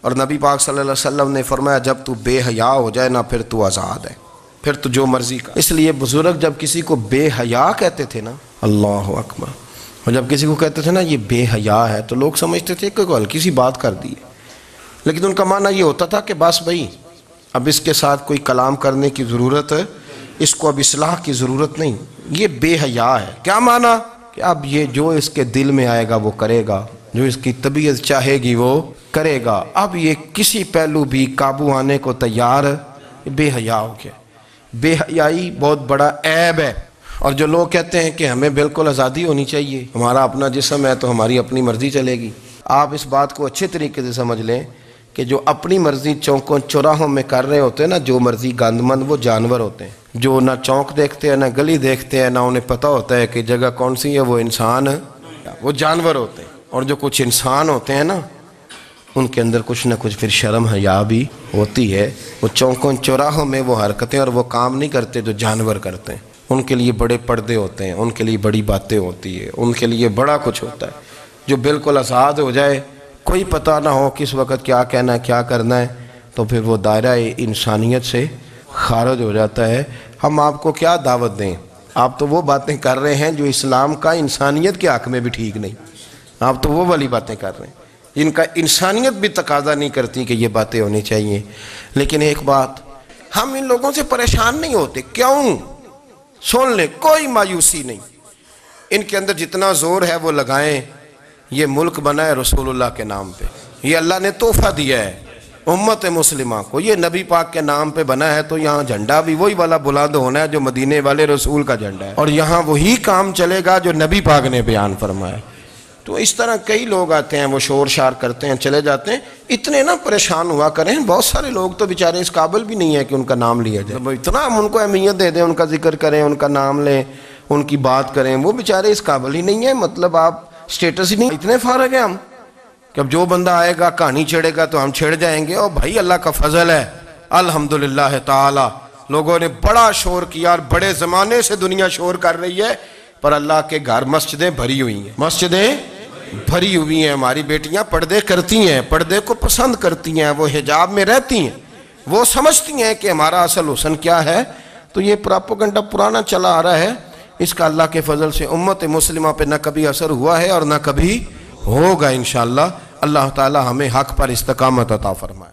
اور نبی پاک صلی اللہ علیہ وسلم نے فرمایا جب تو بے حیا ہو جائے نا پھر تو آزاد ہے، پھر تو جو مرضی کا۔ اس لیے بزرگ جب کسی کو بے حیا کہتے تھے نا، اللہ اکبر، اور جب کسی کو کہتے تھے نا یہ بے حیا ہے تو لوگ سمجھتے تھے کہ کوئی ہلکی سی بات کر دی ہے، لیکن ان کا معنی یہ ہوتا تھا کہ بس بھائی اب اس کے ساتھ کوئی کلام کرنے کی ضرورت ہے، اس کو اب اصلاح کی ضرورت نہیں، یہ بے حیا ہے۔ کیا معنی؟ کہ اب یہ جو اس کے دل میں آئے گا وہ کرے گا، جو اس کی طبیعت چاہے گی وہ کرے گا، اب یہ کسی پہلو بھی قابو آنے کو تیار بے حیا ہو گیا۔ بے حیائی بہت بڑا عیب ہے، اور جو لوگ کہتے ہیں کہ ہمیں بالکل آزادی ہونی چاہیے، ہمارا اپنا جسم ہے تو ہماری اپنی مرضی چلے گی، آپ اس بات کو اچھے طریقے سے سمجھ لیں کہ جو اپنی مرضی چوکوں چوراہوں میں کر رہے ہوتے ہیں نا، جو مرضی گند مند، وہ جانور ہوتے ہیں، جو نہ چوک دیکھتے ہیں نہ گلی دیکھتے ہیں، نہ انہیں پتہ ہوتا ہے کہ جگہ کون سی ہے، وہ انسان، وہ جانور ہوتے ہیں۔ اور جو کچھ انسان ہوتے ہیں نا، ان کے اندر کچھ نہ کچھ پھر شرم حیا بھی ہوتی ہے، وہ چوکوں چوراہوں میں وہ حرکتیں اور وہ کام نہیں کرتے جو جانور کرتے ہیں، ان کے لیے بڑے پردے ہوتے ہیں، ان کے لیے بڑی باتیں ہوتی ہے، ان کے لیے بڑا کچھ ہوتا ہے۔ جو بالکل آزاد ہو جائے، کوئی پتہ نہ ہو کس وقت کیا کہنا ہے کیا کرنا ہے، تو پھر وہ دائرہ انسانیت سے خارج ہو جاتا ہے۔ ہم آپ کو کیا دعوت دیں؟ آپ تو وہ باتیں کر رہے ہیں جو اسلام کا انسانیت کے حق میں بھی ٹھیک نہیں، آپ تو وہ والی باتیں کر رہے ہیں جن کا انسانیت بھی تقاضا نہیں کرتی کہ یہ باتیں ہونی چاہیے۔ لیکن ایک بات، ہم ان لوگوں سے پریشان نہیں ہوتے، کیوں؟ سن لیں، کوئی مایوسی نہیں، ان کے اندر جتنا زور ہے وہ لگائیں۔ یہ ملک بنا ہے رسول اللہ کے نام پہ، یہ اللہ نے تحفہ دیا ہے امت مسلمہ کو، یہ نبی پاک کے نام پہ بنا ہے، تو یہاں جھنڈا بھی وہی والا بلند ہونا ہے جو مدینے والے رسول کا جھنڈا ہے، اور یہاں وہی کام چلے گا جو نبی پاک نے بیان فرمایا۔ تو اس طرح کئی لوگ آتے ہیں، وہ شور شار کرتے ہیں، چلے جاتے ہیں، اتنے نہ پریشان ہوا کریں۔ بہت سارے لوگ تو بیچارے اس قابل بھی نہیں ہے کہ ان کا نام لیا جائے، اتنا ہم ان کو اہمیت دے دیں، ان کا ذکر کریں، ان کا نام لیں، ان کی بات کریں، وہ بیچارے اس قابل ہی نہیں ہے، مطلب آپ سٹیٹس ہی نہیں۔ اتنے فارغ ہیں ہم کہ اب جو بندہ آئے گا کہانی چھیڑے گا تو ہم چھیڑ جائیں گے، اور بھائی اللہ کا فضل ہے الحمدللہ تعالی، لوگوں نے بڑا شور کیا، اور بڑے زمانے سے دنیا شور کر رہی ہے، پر اللہ کے گھر مسجدیں بھری ہوئی ہیں، مسجدیں بھری ہوئی ہیں، ہماری بیٹیاں پردے کرتی ہیں، پردے کو پسند کرتی ہیں، وہ حجاب میں رہتی ہیں، وہ سمجھتی ہیں کہ ہمارا اصل حسن کیا ہے۔ تو یہ پراپوگنڈا پرانا چلا آ رہا ہے، اس کا اللہ کے فضل سے امت مسلمہ پہ نہ کبھی اثر ہوا ہے اور نہ کبھی ہوگا انشاءاللہ۔ اللہ تعالی ہمیں حق پر استقامت عطا فرمائے۔